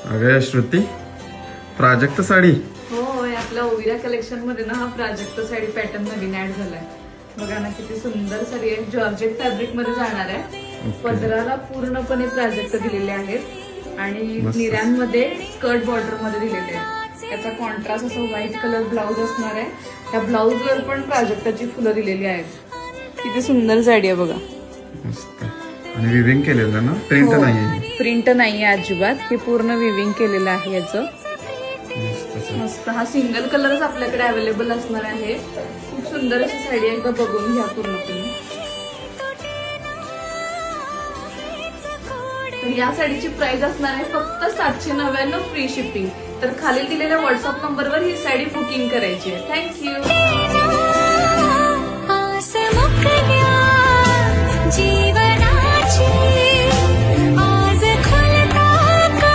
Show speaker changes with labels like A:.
A: अगं श्रुती, प्राजक्त साडी.
B: हो आपल्या ओविरा कलेक्शन मध्ये ना हा प्राजक्त साडी पॅटर्न नवीन ऍड झालाय. बघा ना किती सुंदर साडी आहे. जॉर्जेट फॅब्रिक मध्ये जाणार आहे. पदराला पूर्णपणे प्राजक्त दिलेले आहेत आणि निऱ्यांमध्ये स्कर्ट बॉर्डर मध्ये दिलेले आहे. त्याचा कॉन्ट्रास्ट असं व्हाईट कलर ब्लाऊज असणार आहे. त्या ब्लाऊज वर पण प्राजक्ताची फुलं दिलेली आहेत. किती सुंदर साडी आहे बघा.
A: मस्त. आणि विविंग केलेलं ना, प्रिंट नाहीये.
B: प्रिंट नाहीये अजिबात. हे पूर्ण विविंग केलेलं आहे याचं. मस्त. हा सिंगल कलरच आपल्याकडे अवेलेबल असणार आहे. खूप सुंदर अशी साडी आहे. एकदा बघून घ्या पूर्णपणे. तर या साडीची प्राइस असणार आहे फक्त 799 फ्री शिपिंग. तर खाली दिलेल्या व्हॉट्सअप नंबरवर ही साडी बुकिंग करायची आहे. थँक्यू.